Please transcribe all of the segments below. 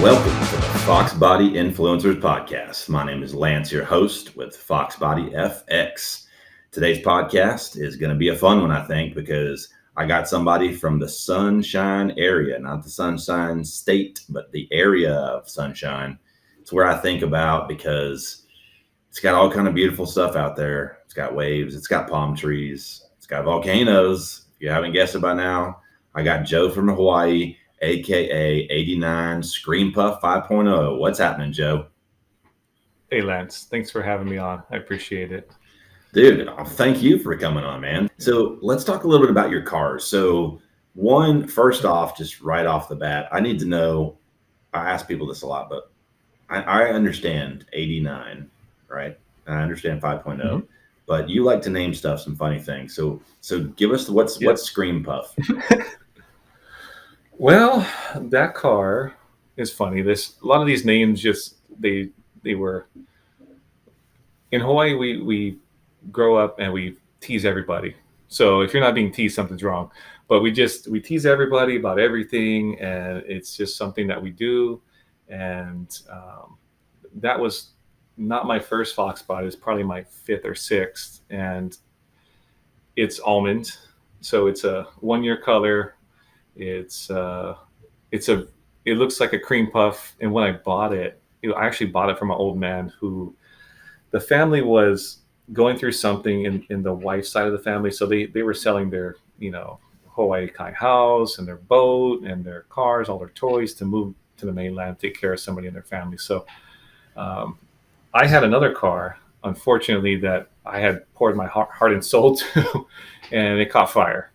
Welcome to the Foxbody Influencers Podcast. My name is Lance, your host with FoxbodyFX. Today's podcast is going to be a fun one, I think, because I got somebody from the Sunshine area, not the Sunshine State, but the area of Sunshine. It's where I think about because it's got all kind of beautiful stuff out there. It's got waves, it's got palm trees, it's got volcanoes. If you haven't guessed it by now, I got Joe from Hawaii, aka 89 Screampuff 5.0. What's happening, Joe? Hey, Lance. Thanks for having me on. I appreciate it. Dude, thank you for coming on, man. So let's talk a little bit about your cars. So first off, just right off the bat, I need to know, I ask people this a lot, but I understand 89, right? And I understand 5.0, Mm-hmm. but you like to name stuff some funny things. So give us what's Screampuff? Well, that car is funny. There's a lot of these names they were in Hawaii. We grow up and we tease everybody. So if you're not being teased, something's wrong. But we tease everybody about everything, and it's just something that we do. And that was not my first Foxbody. It's probably my fifth or sixth, and it's almond. So it's a 1-year color. It looks like a cream puff. And when I bought it, I actually bought it from an old man who the family was going through something in the wife's side of the family. So they were selling their, Hawaii Kai house and their boat and their cars, all their toys to move to the mainland, take care of somebody in their family. So I had another car, unfortunately, that I had poured my heart and soul to, and it caught fire.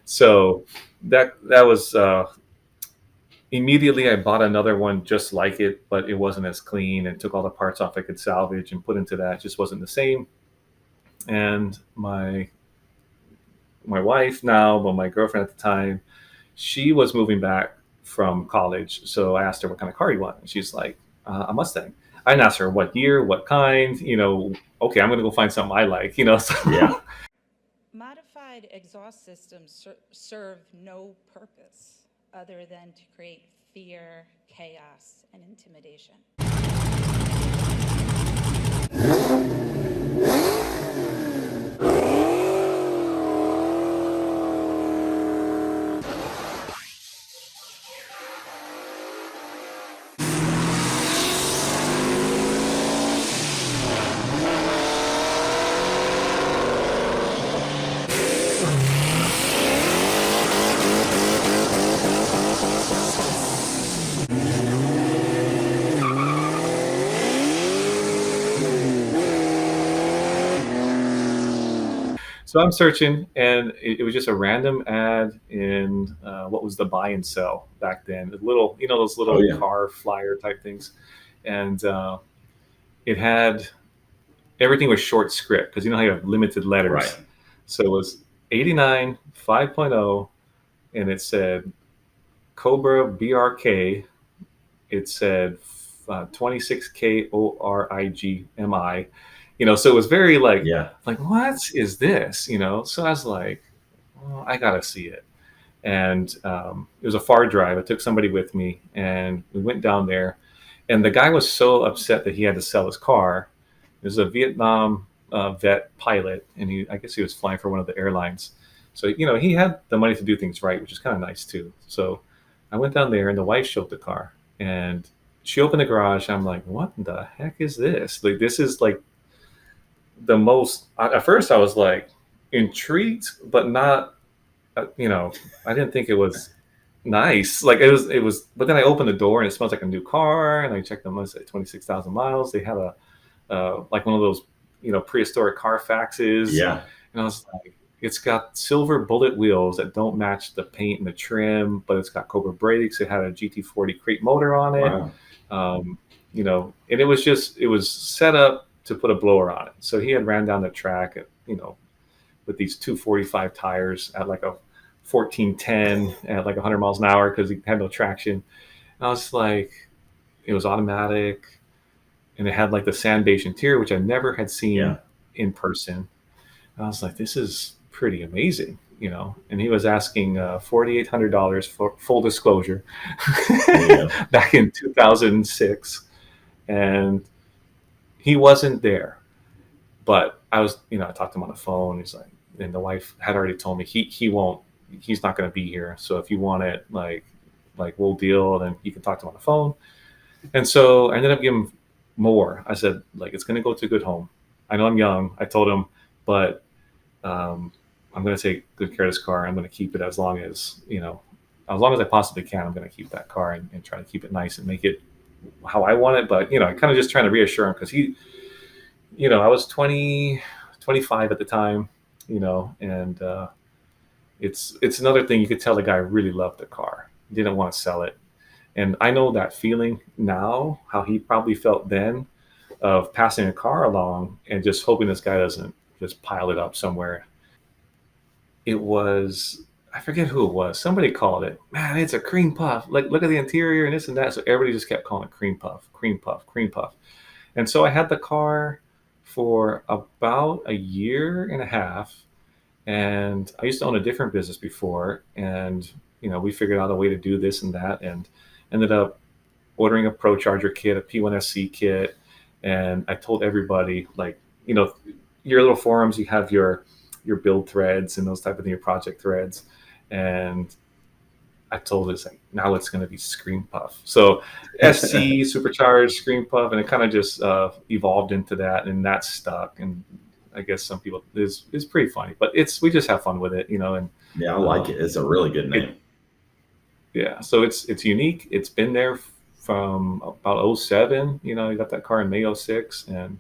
So that was immediately I bought another one just like it, but it wasn't as clean, and took all the parts off I could salvage and put into that. It just wasn't the same. And my wife now, but my girlfriend at the time, she was moving back from college. So I asked her, what kind of car you want? And she's like, a Mustang. I didn't ask her what year, what kind, okay, I'm going to go find something I like, So. Yeah. Modified exhaust systems serve no purpose other than to create fear, chaos, and intimidation. So I'm searching, and it was just a random ad in what was the buy and sell back then. The little, those little car flyer type things, and it had everything was short script because how you have limited letters. Right. So it was 89 5.0, and it said Cobra BRK. It said 26K ORIGMI. So it was very like what is this? So I was like, well, I gotta see it. And it was a far drive. I took somebody with me, and we went down there. And the guy was so upset that he had to sell his car. He was a Vietnam vet pilot, and I guess he was flying for one of the airlines. So he had the money to do things right, which is kind of nice too. So I went down there, and the wife showed the car, and she opened the garage. I'm like, what the heck is this? Like, this is like the most. At first I was like intrigued, but not I didn't think it was nice. Like it was but then I opened the door, and it smells like a new car, and I checked them. I said 26,000 miles. They had a like one of those prehistoric Carfaxes. Yeah. And I was like, it's got silver bullet wheels that don't match the paint and the trim, but it's got Cobra brakes. It had a GT40 crate motor on it. Wow. And it was set up to put a blower on it. So he had ran down the track with these 245 tires at like a 1410 at like 100 miles an hour because he had no traction. And I was like, it was automatic, and it had like the sand beige interior, which I never had seen in person. And I was like, this is pretty amazing. and he was asking $4,800 for full disclosure Yeah. back in 2006, and he wasn't there. But I talked to him on the phone. He's like, and the wife had already told me he won't, he's not going to be here. So if you want it, like we'll deal. Then you can talk to him on the phone. And so I ended up giving him more. I said, like, it's going to go to a good home. I know I'm young. I told him, but I'm going to take good care of this car. I'm going to keep it as long as I possibly can. I'm going to keep that car and try to keep it nice and make it how I want it. But, I kind of just trying to reassure him because I was 25 at the time, and it's another thing. You could tell the guy really loved the car, didn't want to sell it. And I know that feeling now, how he probably felt then of passing a car along and just hoping this guy doesn't just pile it up somewhere. It was, I forget who it was. Somebody called it, man, it's a cream puff. Like, look at the interior and this and that. So everybody just kept calling it cream puff, cream puff, cream puff. And so I had the car for about a year and a half. And I used to own a different business before. And, we figured out a way to do this and that, and ended up ordering a Pro Charger kit, a P1SC kit. And I told everybody, like, your little forums, you have your build threads and those type of things, your project threads. And I told it, like, now it's going to be Screampuff. So SC, supercharged, Screampuff, and it kind of just evolved into that, and that stuck. And I guess some people, it's pretty funny, but we just have fun with it, and Yeah, I like it. It's a really good name. Yeah, so it's unique. It's been there from about 07. You got that car in May 06, and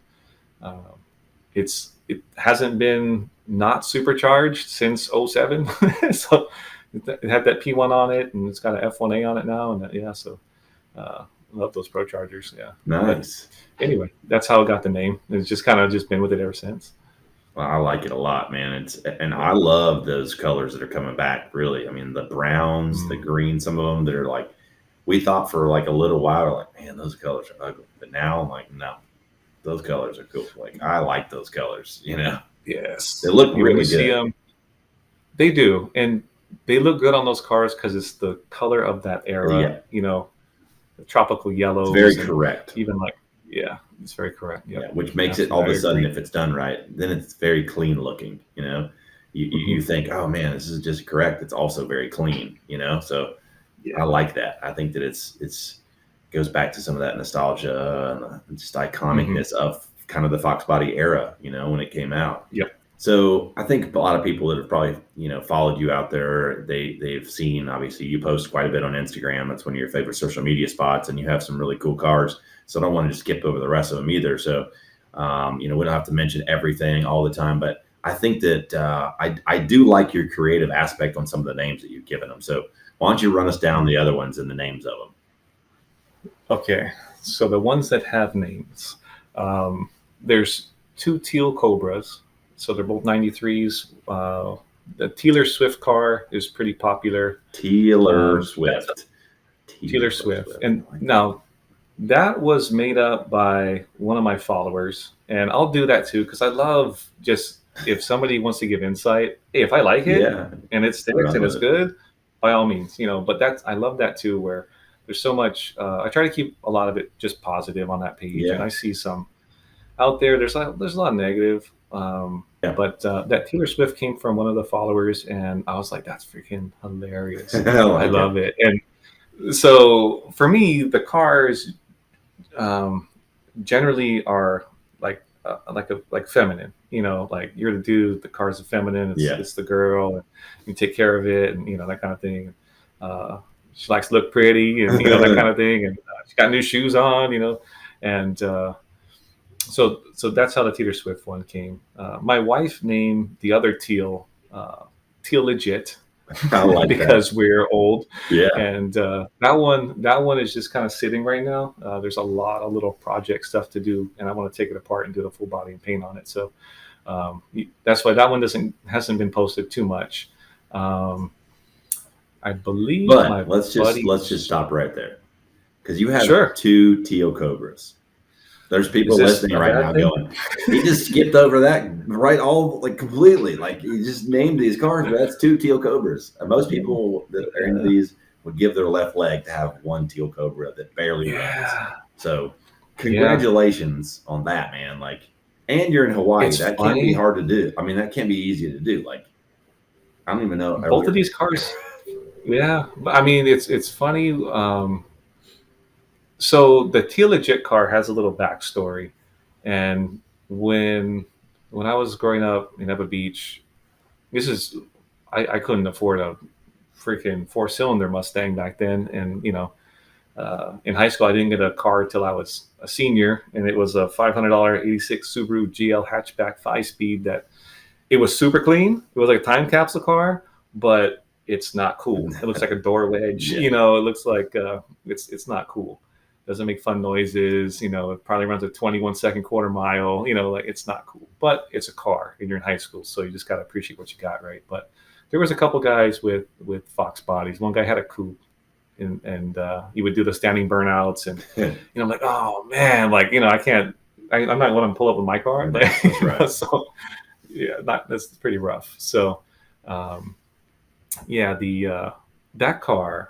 it hasn't been not supercharged since 07. So it had that P1 on it, and it's got an F1A on it now, and so love those Pro Chargers. Yeah, Nice. But anyway, that's how it got the name. It's just kind of just been with it ever since. Well, I like it a lot, man. And I love those colors that are coming back. Really, I mean, the browns, the green, some of them that are like, we thought for like a little while, we're like, man, those colors are ugly. But now I'm like, no, those colors are cool. Like, I like those colors. Yes, they look you really see good. them. They do, and they look good on those cars because it's the color of that era. Yeah. The tropical yellows. It's very correct. Even like, yeah, it's very correct. Yep. Yeah, which makes it all of a sudden, if it's done right, then it's very clean looking. You think, oh man, this is just correct. It's also very clean. So Yeah. I like that. I think that it's goes back to some of that nostalgia and just iconicness of kind of the Foxbody era. When it came out. Yep. So I think a lot of people that have probably followed you out there, they've seen, obviously you post quite a bit on Instagram. That's one of your favorite social media spots, and you have some really cool cars. So I don't want to just skip over the rest of them either. So we don't have to mention everything all the time, but I think that I do like your creative aspect on some of the names that you've given them. So why don't you run us down the other ones and the names of them? Okay, so the ones that have names, there's two teal Cobras. So they're both 93s. The Taylor Swift car is pretty popular. Taylor Swift. And now that was made up by one of my followers. And I'll do that too, because I love just, if somebody wants to give insight, hey, if I like it and it sticks and it's good, by all means, but I love that too, where there's so much, I try to keep a lot of it just positive on that page. And I see some out there, there's a lot of negative. But that Taylor Swift came from one of the followers, and I was like, that's freaking hilarious. I love it. And so for me, the cars generally are like feminine. Like, you're the dude, the car's the feminine, it's the girl, and you take care of it, and that kind of thing. She likes to look pretty, and that kind of thing, and she got new shoes on, and so that's how the Taylor Swift one came. My wife named the other Teal Legit. I like because that. we're old. Yeah. And that one is just kind of sitting right now. There's a lot of little project stuff to do, and I want to take it apart and do the full body and paint on it. So that's why that one hasn't been posted too much. I believe. But let's just stop right there, because you have two Teal Cobras. There's people Is this listening a right bad now thing? going, he just skipped over that right all like completely. Like he just named these cars, but that's 2 Teal Cobras. And most people that are into these would give their left leg to have 1 Teal Cobra that barely runs. Yeah. So Yeah. congratulations on that, man. Like, and you're in Hawaii. It's That can't be funny. hard to do. I mean, that can't be easy to do. Like, I don't even know. Both of these cars, yeah. I mean, it's funny. So the Teal Legit car has a little backstory, and when I was growing up in Eba Beach, this is I couldn't afford a freaking 4-cylinder Mustang back then, and in high school I didn't get a car till I was a senior, and it was a $500 '86 Subaru GL hatchback 5-speed that it was super clean. It was like a time capsule car, but it's not cool. It looks like a door wedge. Yeah. You know, it looks like it's not cool. Doesn't make fun noises. You know, it probably runs a 21-second quarter mile. You know, like it's not cool. But it's a car, and you're in high school, so you just got to appreciate what you got, right? But there was a couple guys with Fox bodies. One guy had a coupe, and he would do the standing burnouts, and I'm like, oh man, like I can't. I'm not going to pull up with my car. Like, That's right. So yeah, that's pretty rough. So, yeah, the that car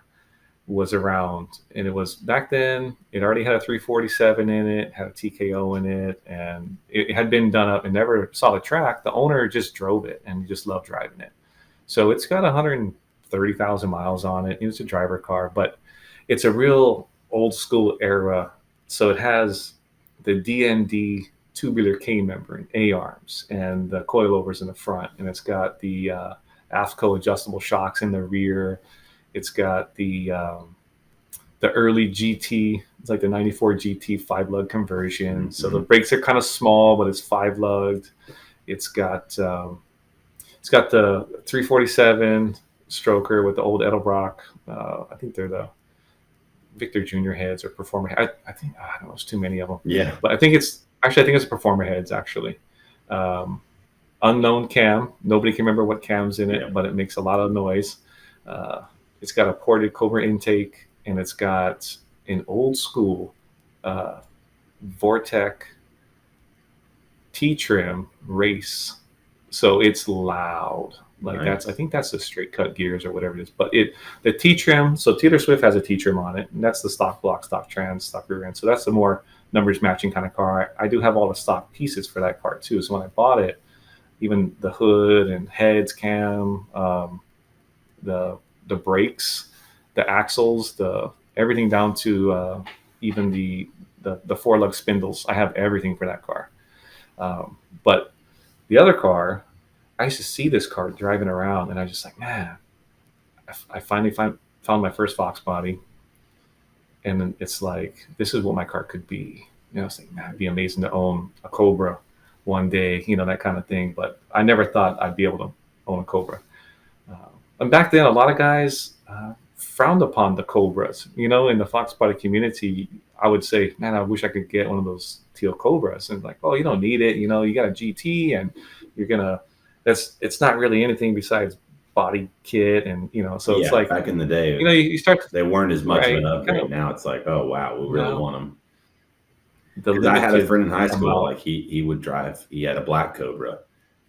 was around, and it was back then. It already had a 347 in it, had a TKO in it, and it had been done up and never saw the track. The owner just drove it, and he just loved driving it. So it's got 130,000 miles on it. It's a driver car, but it's a real old school era. So it has the DND tubular K membrane, A arms, and the coilovers in the front, and it's got the AFCO adjustable shocks in the rear. It's got the early GT. It's like the '94 GT 5-lug conversion. Mm-hmm. So the brakes are kind of small, but it's 5-lugged. It's got the 347 stroker with the old Edelbrock. I think they're the Victor Jr. heads or Performer. I think I don't know. There's too many of them. Yeah, but I think it's a Performer heads actually. Unknown cam. Nobody can remember what cam's in it, but it makes a lot of noise. It's got a ported Cobra intake, and it's got an old school Vortec T-trim race. So it's loud. Like I think that's the straight cut gears or whatever it is. But the T-trim, so Taylor Swift has a T-trim on it, and that's the stock block, stock trans, stock rear end. So that's the more numbers matching kind of car. I do have all the stock pieces for that car too. So when I bought it, even the hood and heads, cam, the brakes, the axles, everything down to even the 4-lug spindles. I have everything for that car. But the other car, I used to see this car driving around, and I was just like, man, I finally found my first Foxbody, and then it's like, this is what my car could be. I was like, man, it'd be amazing to own a Cobra one day, that kind of thing. But I never thought I'd be able to own a Cobra. And back then, a lot of guys frowned upon the Cobras. In the Foxbody community, I would say, man, I wish I could get one of those Teal Cobras. And like, oh, you don't need it. You got a GT, and you're gonna. It's not really anything besides body kit, and so it's like back in the day, you start. They weren't as much of an upgrade. Now it's like, oh wow, we really want them. Because I had a friend in high school, like he would drive. He had a black Cobra,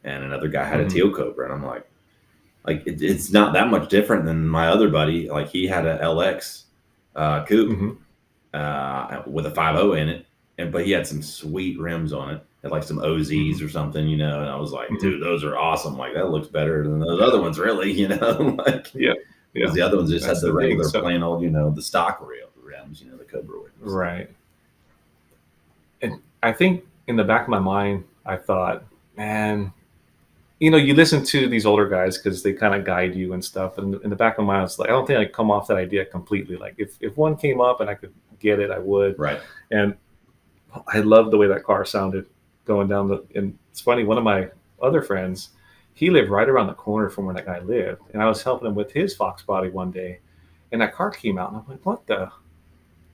and another guy had a Teal Cobra, and I'm like it's not that much different than my other buddy. Like he had a LX coupe with a 5.0 in it, but he had some sweet rims on it. Had like some OZs or something, and I was like, dude, those are awesome. Like that looks better than those other ones, really, like because the other ones just had the regular plain old, the stock rims, the Cobra rims. Right. And I think in the back of my mind, I thought, man, you listen to these older guys because they kind of guide you and stuff. And in the back of my mind, it's like, I don't think I'd come off that idea completely. Like if one came up and I could get it, I would. Right. And I love the way that car sounded going down and it's funny, one of my other friends, he lived right around the corner from where that guy lived. And I was helping him with his Foxbody one day, and that car came out, and I'm like, what the? And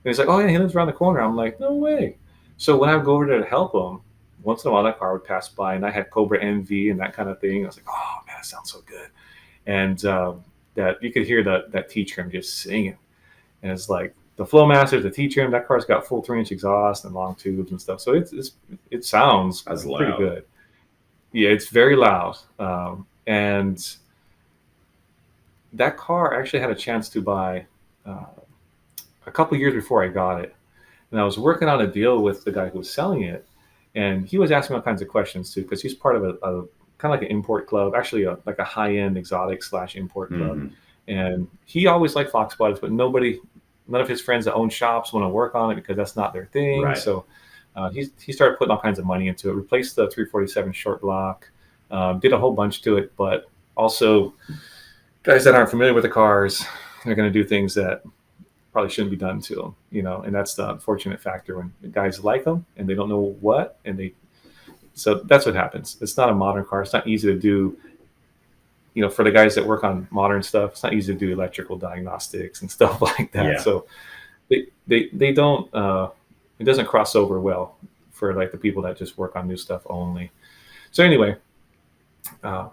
he's like, oh yeah, he lives around the corner. I'm like, no way. So when I would go over there to help him, once in a while that car would pass by, and I had Cobra NV and that kind of thing. I was like, oh man, that sounds so good. And that you could hear that T-trim just singing. And it's like the Flowmaster to T-trim. That car's got full 3-inch exhaust and long tubes and stuff. So it sounds That's pretty loud. good. Yeah, it's very loud. And that car I actually had a chance to buy a couple years before I got it. And I was working on a deal with the guy who was selling it. And he was asking all kinds of questions too, because he's part of a kind of like an import club, actually like a high-end exotic / import club. Mm-hmm. And he always liked Fox bodies, but none of his friends that own shops want to work on it because that's not their thing. Right. So he started putting all kinds of money into it, replaced the 347 short block, did a whole bunch to it, but also guys that aren't familiar with the cars, they're going to do things that probably shouldn't be done to them, and that's the unfortunate factor when the guys like them and they don't know what, so that's what happens. It's not a modern car. It's not easy to do, for the guys that work on modern stuff, it's not easy to do electrical diagnostics and stuff like that. Yeah. So they don't, it doesn't cross over well for like the people that just work on new stuff only. So anyway, I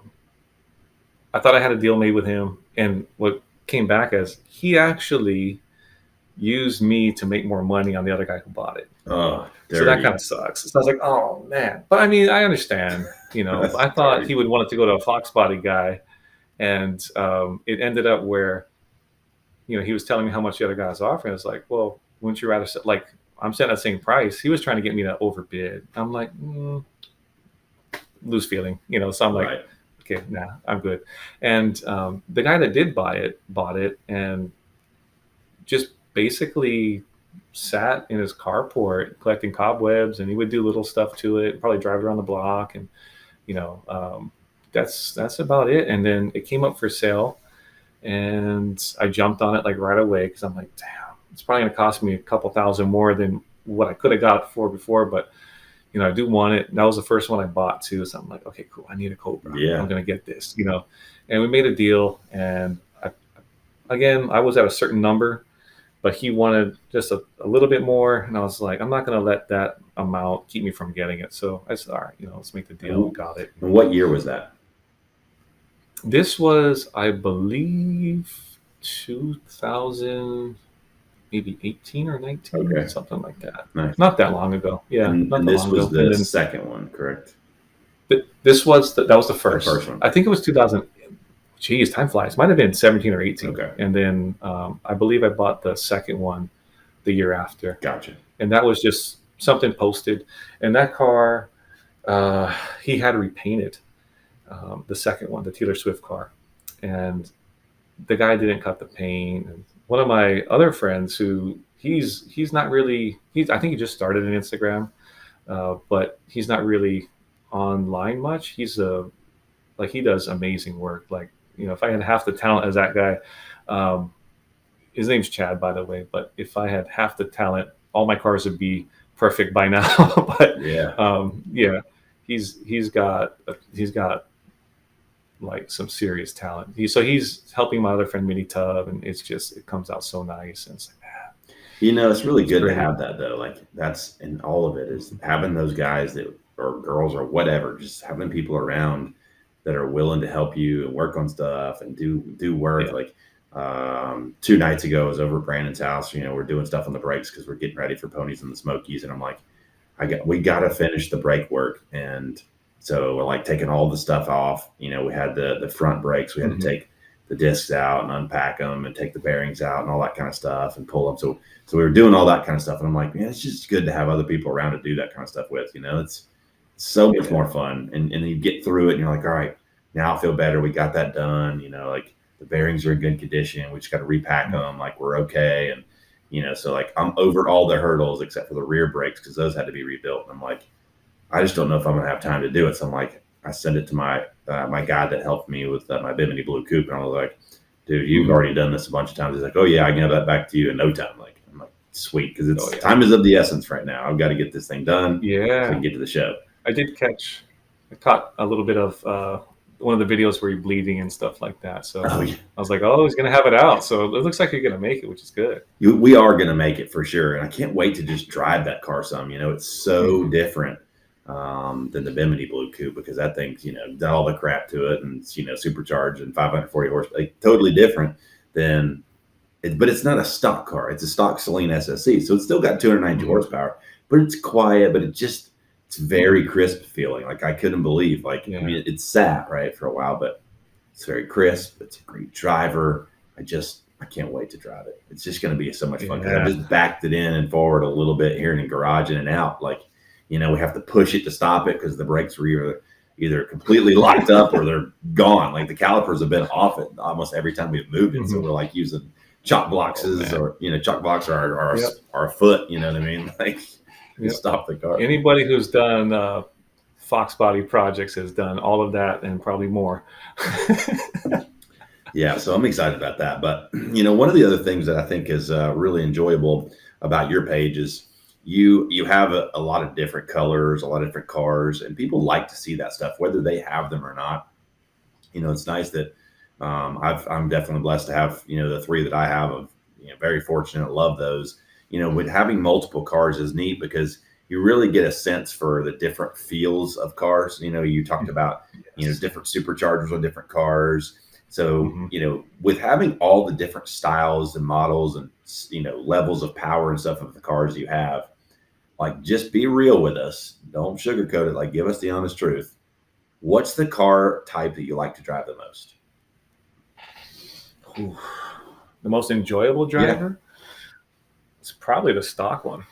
thought I had a deal made with him, and what came back as he actually used me to make more money on the other guy who bought it. Oh, so that kind of sucks. So I was like, oh man. But I mean, I understand, I thought he would want it to go to a Foxbody guy. And it ended up where, he was telling me how much the other guy was offering. I was like, well, wouldn't you rather, like, I'm setting the same price. He was trying to get me to overbid. I'm like, loose feeling, so I'm like, right. Okay, nah, I'm good. And the guy that did buy it, bought it, and just basically sat in his carport collecting cobwebs, and he would do little stuff to it, probably drive it around the block, and that's about it. And then it came up for sale, and I jumped on it like right away because I'm like, damn, it's probably going to cost me a couple $1,000 more than what I could have got before, but I do want it. And that was the first one I bought too. So I'm like, okay, cool. I need a Cobra. Yeah. I'm going to get this, and we made a deal. And I was at a certain number, but he wanted just a little bit more. And I was like, I'm not going to let that amount keep me from getting it. So I said, all right, let's make the deal. We got it. And what year was that? This was, I believe, 2000, maybe 18 or 19, Okay. something like that. Nice. Not that long ago. Yeah. And this was the second one, correct? This was that was the first. The first one. I think it was 2000. Geez, time flies. Might have been 17 or 18. Okay. And then I believe I bought the second one the year after. Gotcha. And that was just something posted. And that car, he had repainted the second one, the Taylor Swift car. And the guy didn't cut the paint. And one of my other friends who he's not really, I think he just started an Instagram, but he's not really online much. He does amazing work. Like, if I had half the talent as that guy, his name's Chad, by the way, but if I had half the talent, all my cars would be perfect by now. But yeah, he's got like some serious talent. He's helping my other friend Mini Tub, and it comes out so nice. And it's like, it's really good great to have that though. Like that's in all of it is having those guys that or girls or whatever, just having people around that are willing to help you and work on stuff and do work. Yeah. Like 2 nights ago, I was over at Brandon's house. We're doing stuff on the brakes because we're getting ready for Ponies and the Smokies, and I'm like, we got to finish the brake work. And so we're like taking all the stuff off. We had the front brakes. We had to take the discs out and unpack them and take the bearings out and all that kind of stuff and pull them. So we were doing all that kind of stuff. And I'm like, man, it's just good to have other people around to do that kind of stuff with. It's so much more fun. And you get through it and you're like, all right, now I feel better. We got that done. Like the bearings are in good condition. We just got to repack them. Like we're okay. And, so like I'm over all the hurdles except for the rear brakes because those had to be rebuilt. And I'm like, I just don't know if I'm going to have time to do it. So I'm like, I sent it to my guy that helped me with my Bimini Blue Coupe. And I was like, dude, you've already done this a bunch of times. He's like, oh yeah, I can have that back to you in no time. I'm like, sweet. Cause time is of the essence right now. I've got to get this thing done. Yeah. So I can get to the show. I caught a little bit of one of the videos where you're bleeding and stuff like that. So I was like, oh, he's going to have it out. So it looks like you're going to make it, which is good. We are going to make it for sure. And I can't wait to just drive that car some. It's so different than the Bimini Blue Coupe because that thing's, got all the crap to it and it's, supercharged and 540 horsepower. Like, totally different than but it's not a stock car. It's a stock Celine SSC. So it's still got 292 Mhm. horsepower, but it's quiet, but it's very crisp feeling. Like I couldn't believe, I Yeah. mean, it sat right for a while, but it's very crisp. It's a great driver. I can't wait to drive it. It's just going to be so much fun because I've Yeah. just backed it in and forward a little bit here in the garage in and out. We have to push it to stop it because the brakes were either completely locked up or they're gone. Like the calipers have been off it almost every time we've moved it. So Mhm. we're like using chalk blocks man. or, chalk blocks are Yep. our foot, you know what I mean? Like to Yep. stop the car. Anybody who's done Foxbody projects has done all of that and probably more. Yeah, so I'm excited about that. But one of the other things that I think is really enjoyable about your page is you have a lot of different colors, a lot of different cars, and people like to see that stuff, whether they have them or not. It's nice that I'm definitely blessed to have the three that I have. Very fortunate, love those. With having multiple cars is neat because you really get a sense for the different feels of cars. You talked about Yes. different superchargers on different cars. So, Mhm. with having all the different styles and models and, levels of power and stuff of the cars you have, like, just be real with us. Don't sugarcoat it. Like, give us the honest truth. What's the car type that you like to drive the most? Ooh. The most enjoyable Yeah. driver? It's probably the stock one.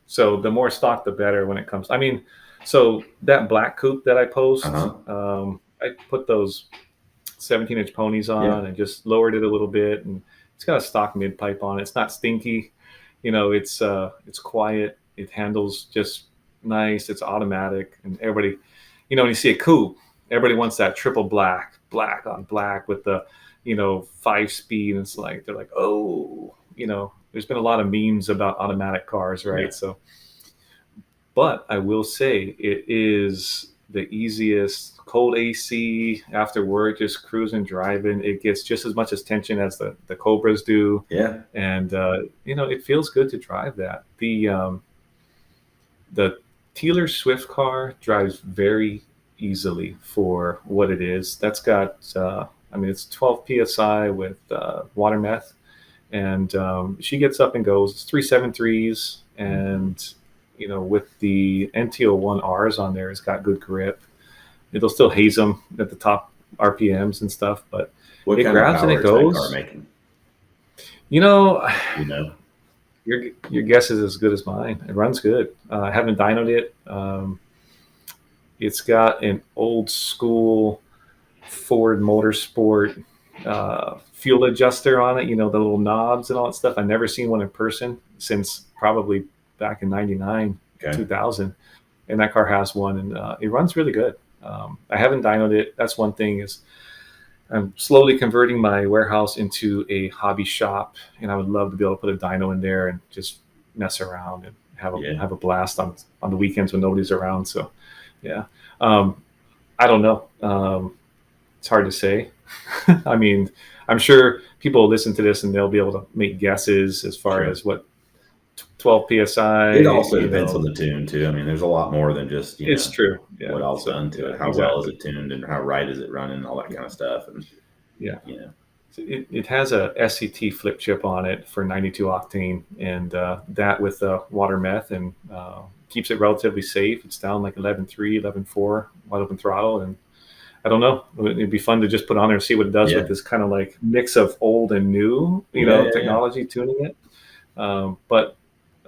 So the more stock, the better when it comes. I mean, so that black coupe that I post, Uh-huh. I put those 17-inch ponies Yeah. on and just lowered it a little bit, and it's got a stock mid pipe on it. It's not stinky, it's quiet. It handles just nice. It's automatic, and everybody, when you see a coupe, everybody wants that triple black on black with the 5-speed. And it's like they're like, oh, there's been a lot of memes about automatic cars, right? Yeah. So, but I will say it is the easiest. Cold AC after work, just cruising, driving. It gets just as much attention as the Cobras do, Yeah. and it feels good to drive that. The Taylor Swift car drives very easily for what it is. That's got, it's 12 psi with water meth, and she gets up and goes. It's 373s, and with the NT01Rs on there, it's got good grip. It'll still haze them at the top RPMs and stuff, but What it kind of grabs and power it is that car goes. making? You know, You know? your guess is as good as mine. It runs good. I haven't dynoed it. It's got an old school Ford Motorsport fuel adjuster on it. The little knobs and all that stuff. I've never seen one in person since probably back in '99, Okay. 2000, and that car has one, and it runs really good. I haven't dynoed it. That's one thing is I'm slowly converting my warehouse into a hobby shop, and I would love to be able to put a dyno in there and just mess around and Yeah. have a blast on the weekends when nobody's around. So, yeah, um, I don't know. It's hard to say. I mean, I'm sure people will listen to this and they'll be able to make guesses as far Sure. as what 12 psi. It also depends on the tune too. I mean, there's a lot more than just It's true. Yeah. what all's So, done to yeah, it. How well is exactly. it tuned, and how right is it running, and all that kind of stuff. And Yeah. you know, It has a SCT flip chip on it for 92 octane, and that with water meth, and keeps it relatively safe. It's down like 11.3, 11.4 wide open throttle, and I don't know. It'd be fun to just put on there and see what it does Yeah. with this kind of like mix of old and new, Yeah. technology tuning it. But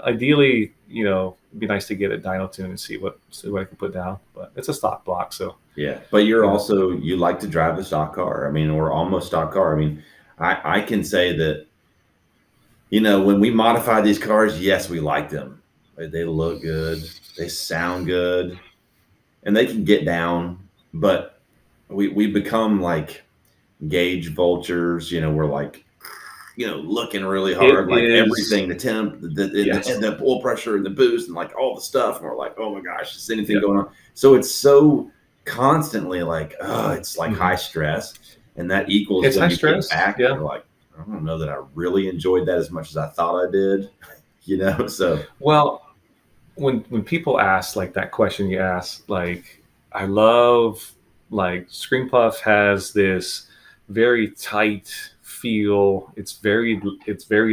ideally, it'd be nice to get a dyno tune and see what I can put down. But it's a stock block, so Yeah, but you're Yeah. also you like to drive the stock car. I mean, or almost stock car. I mean, I can say that when we modify these cars, yes, we like them. They look good, they sound good, and they can get down. But we become like gauge vultures. We're like looking really hard, it like is. everything, the temp, Yes. and the oil pressure and the boost and like all the stuff. And we're like, oh my gosh, is anything Yeah. going on? So it's so constantly like, it's like Mhm. high stress. And that equals It's when high you get stress. back, Yeah. you're like, I don't know that I really enjoyed that as much as I thought I did, So Well, when people ask like that question you ask, like I love like Screampuff has this very tight feel. It's very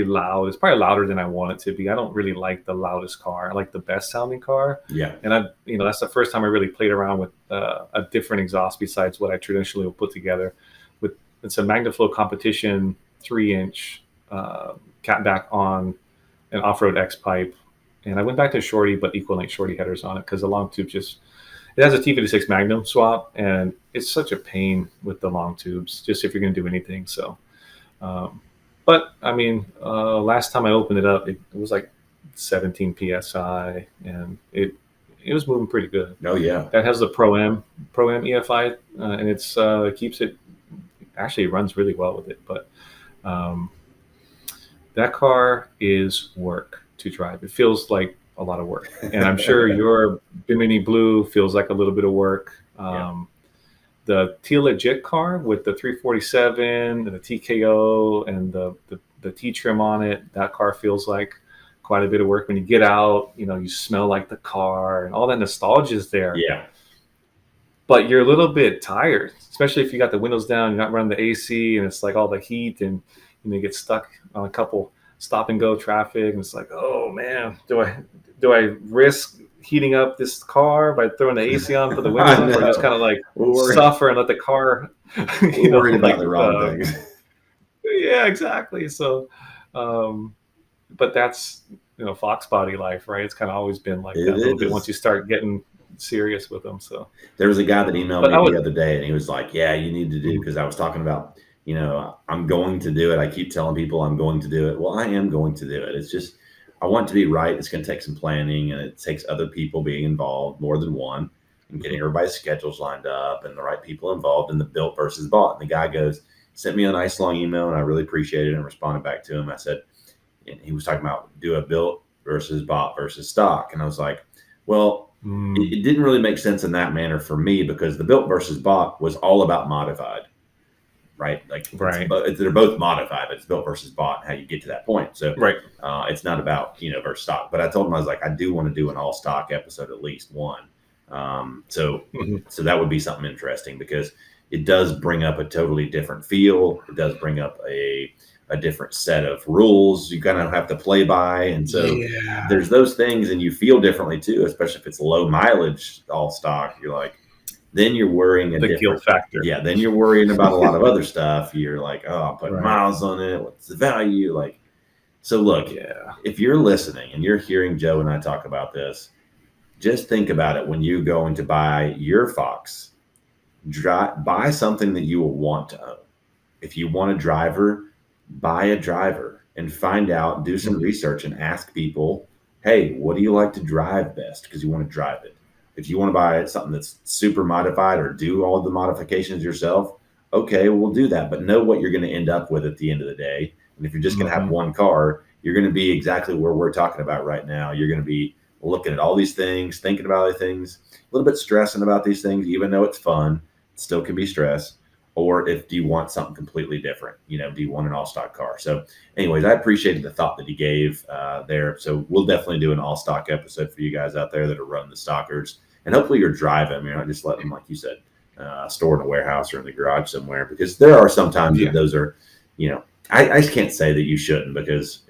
loud. It's probably louder than I want it to be. I don't really like the loudest car. I like the best sounding car. Yeah. And that's the first time I really played around with a different exhaust besides what I traditionally will put together. It's a MagnaFlow Competition 3-inch catback on an off-road X pipe, and I went back to shorty, but equal length shorty headers on it because the long tube it has a T56 Magnum swap, and it's such a pain with the long tubes, just if you're going to do anything. So, but I mean, last time I opened it up, it was like 17 psi, and it was moving pretty good. Oh yeah, that has the Pro-M EFI, and it keeps it. Actually, it runs really well with it, but that car is work to drive. It feels like a lot of work, and I'm sure your Bimini Blue feels like a little bit of work. The Teal Legit car with the 347 and the TKO and the T-trim on it, that car feels like quite a bit of work. When you get out, you smell like the car, and all that nostalgia is there. Yeah. But you're a little bit tired, especially if you got the windows down, you're not running the AC, and it's like all the heat, and you get stuck on a couple stop and go traffic, and it's like, oh man, do I risk heating up this car by throwing the AC on for the windows, or just kind of like suffer and let the car worried about the wrong things? Yeah, exactly. So, but that's Foxbody life, right? It's kind of always been like that a little bit once you start getting serious with them. So there was a guy that emailed me the other day, and he was like, yeah, you need to do, because I was talking about, I'm going to do it. I keep telling people I'm going to do it. Well, I am going to do it. It's just, I want it to be right. It's going to take some planning, and it takes other people being involved, more than one, and getting everybody's schedules lined up and the right people involved in the built versus bought. And the guy sent me a nice long email, and I really appreciated it and responded back to him. I said, and he was talking about do a built versus bought versus stock. And I was like, well, it didn't really make sense in that manner for me, because the built versus bought was all about modified, right? Like, right. They're both modified, but it's built versus bought and how you get to that point. So right. It's not about, versus stock. But I told him, I was like, I do want to do an all stock episode, at least one. So that would be something interesting, because it does bring up a totally different feel. It does bring up a different set of rules you kind of have to play by. And so there's those things, and you feel differently too, especially if it's low mileage all stock. You're like, then you're worrying the guilt factor. Yeah. Then you're worrying about a lot of other stuff. You're like, oh, I'm putting miles on it. What's the value? Like, so look, if you're listening and you're hearing Joe and I talk about this, just think about it. When you're going to buy your Fox, buy something that you will want to own. If you want a driver, buy a driver and find out, do some research and ask people, hey, what do you like to drive best? Because you want to drive it. If you want to buy something that's super modified or do all the modifications yourself, okay, we'll do that. But know what you're going to end up with at the end of the day. And if you're just going to have one car, you're going to be exactly where we're talking about right now. You're going to be looking at all these things, thinking about other things, a little bit stressing about these things, even though it's fun, it still can be stress. Or do you want something completely different? Do you want an all-stock car? So anyways, I appreciated the thought that he gave there. So we'll definitely do an all-stock episode for you guys out there that are running the stockers. And hopefully you're driving. You're not just letting them, like you said, store in a warehouse or in the garage somewhere. Because there are some times that those are, I just can't say that you shouldn't, because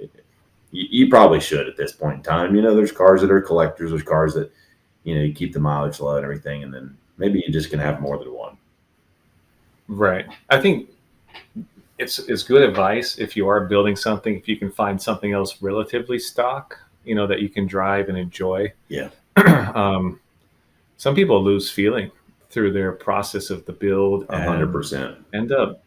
you probably should at this point in time. There's cars that are collectors. There's cars that, you keep the mileage low and everything. And then maybe you just can have more than one. Right. I think it's good advice if you are building something, if you can find something else relatively stock, that you can drive and enjoy. Yeah. Some people lose feeling through their process of the build. 100%. End up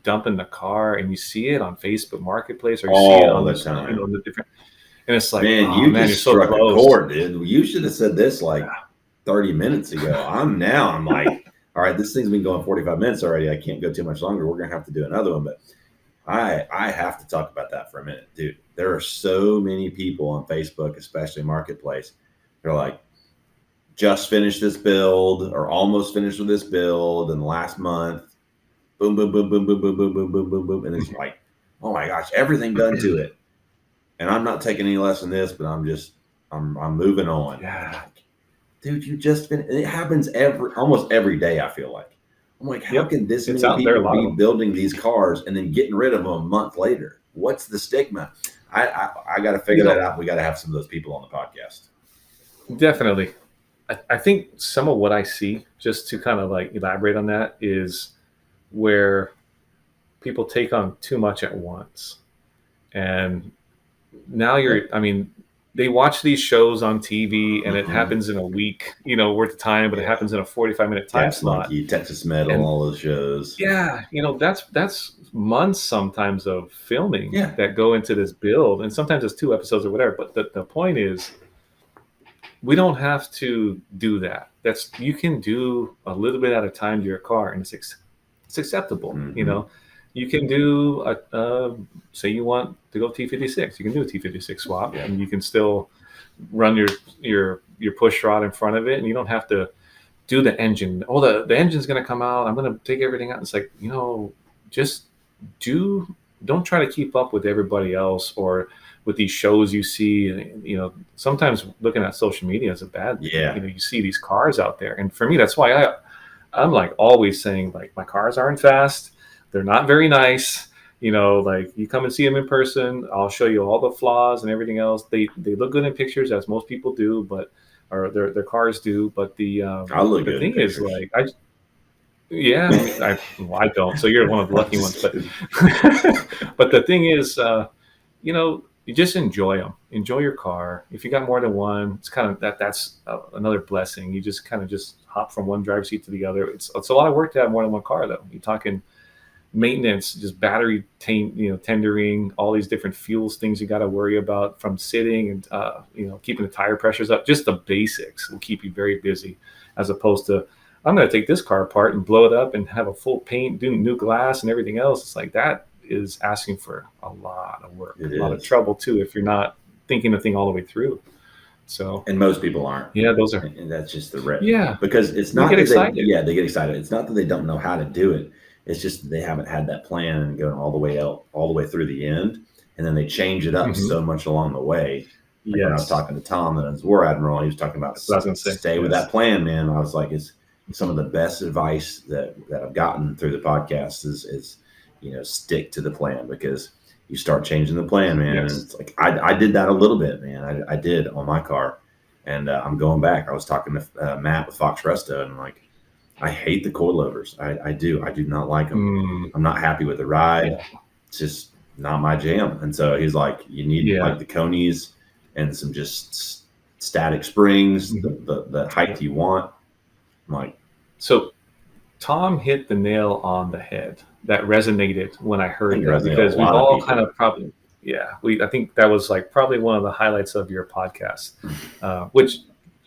dumping the car, and you see it on Facebook Marketplace, or you all see it on the time. The different, and it's like, man, you just struck a chord, dude. You should have said this like 30 minutes ago. I'm like, all right, this thing's been going 45 minutes already. I can't go too much longer. We're going to have to do another one. But I have to talk about that for a minute, dude. There are so many people on Facebook, especially Marketplace. They're like, just finished this build or almost finished with this build in the last month. Boom, boom, boom, boom, boom, boom, boom, boom, boom, boom, boom. And it's like, oh my gosh, everything done to it. And I'm not taking any less than this, but I'm moving on. Yeah. Dude, you just finished. It happens almost every day, I feel like. I'm like, how can this It's many out there, a people lot of be them. building these cars and then getting rid of them a month later? What's the stigma? I got to figure that out. We got to have some of those people on the podcast. Definitely. I think some of what I see, just to kind of like elaborate on that, is where people take on too much at once. And now I mean, they watch these shows on TV and it happens in a week, worth of time, but it happens in a 45-minute time Gas slot. Monkey, Texas Metal, And all those shows. yeah, that's months sometimes of filming Yeah. that go into this build. And sometimes it's 2 episodes or whatever. But the point is, we don't have to do that. You can do a little bit at a time to your car, and it's acceptable. You can do say you want to go T56, you can do a T56 swap, and you can still run your push rod in front of it, and you don't have to do the engine. Oh, the engine's going to come out. I'm going to take everything out. It's like, just don't try to keep up with everybody else or with these shows you see. Sometimes looking at social media is a bad thing. Yeah. You see these cars out there, and for me, that's why I'm like always saying, like, my cars aren't fast. They're not very nice. Like, you come and see them in person, I'll show you all the flaws and everything else. They look good in pictures, as most people do, or their cars do. But the thing is, like, I don't. So you're one of the lucky ones. But but the thing is, you just enjoy them. Enjoy your car. If you got more than one, it's kind of that's another blessing. You just kind of just hop from one driver's seat to the other. It's a lot of work to have more than one car, though. You're talking maintenance, just battery tendering, all these different fuels, things you got to worry about, from sitting and keeping the tire pressures up. Just the basics will keep you very busy, as opposed to, I'm going to take this car apart and blow it up and have a full paint, do new glass and everything else. It's like, that is asking for a lot of work, a lot of trouble too, if you're not thinking the thing all the way through. So, and most people aren't. Yeah, those are. And that's just the rip. Yeah, because it's not they get excited. They get excited. It's not that they don't know how to do it. It's just that they haven't had that plan and going all the way through the end, and then they change it up so much along the way. Like when I was talking to Tom, the War Admiral, he was talking about stay with that plan, man. I was like, it's some of the best advice that I've gotten through the podcast is stick to the plan, because you start changing the plan, man. And it's like, I did that a little bit, man. I did on my car, and I'm going back. I was talking to Matt with Fox Resto, and I'm like, I hate the coilovers. I do not like them. I'm not happy with the ride. It's just not my jam. And so he's like, you need like the conies and some just static springs, the height you want. I'm like, so Tom hit the nail on the head. That resonated when I heard that, because we've all kind of probably, I think that was like probably one of the highlights of your podcast, which,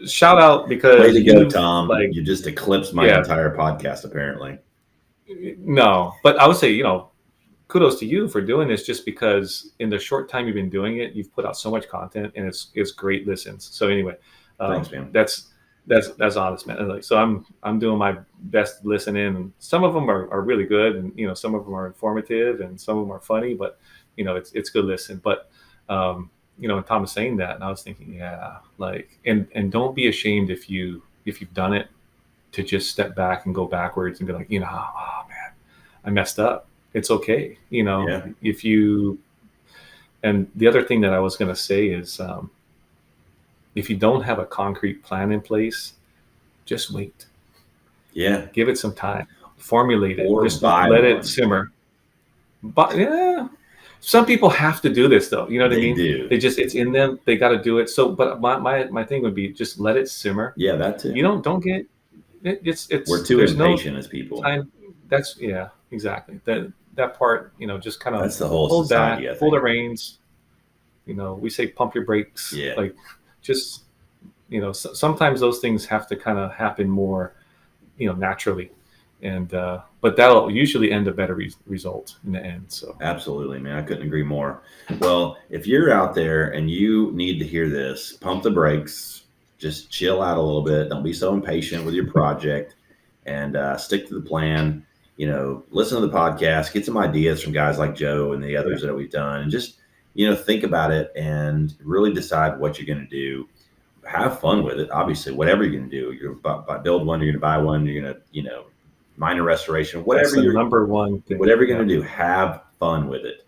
shout out, because way to go, Tom. Like, you just eclipsed my entire podcast, apparently. No, but I would say, kudos to you for doing this, just because in the short time you've been doing it, you've put out so much content, and it's great listens. So anyway, thanks, man. That's honest, man. Like, so I'm doing my best to listen in, and some of them are really good, and some of them are informative, and some of them are funny, but it's good listen. But and Tom was saying that, and I was thinking, like, and don't be ashamed if you've done it, to just step back and go backwards and be like, oh man, I messed up. It's okay. If you, and the other thing that I was going to say is, if you don't have a concrete plan in place, just wait. Yeah. Give it some time. Formulate it. Or just let it simmer. But some people have to do this, though. You know what I mean? Do. It's in them. They got to do it. So, but my thing would be, just let it simmer. Yeah, that too. Don't get it's. We're too impatient as people. That's exactly that part. Just kind of, that's the whole hold society. back, hold the reins. We say pump your brakes. Yeah. Like, just sometimes those things have to kind of happen more, naturally. And but that'll usually end a better result in the end. So absolutely, man, I couldn't agree more. Well, if you're out there and you need to hear this, pump the brakes, just chill out a little bit. Don't be so impatient with your project, and stick to the plan. Listen to the podcast, get some ideas from guys like Joe and the others that we've done, and just think about it and really decide what you're going to do. Have fun with it. Obviously, whatever you're going to do, you're buy build one, you're going to buy one, you're going to minor restoration, That's whatever the you're number one thing. whatever you're going to do, have fun with it.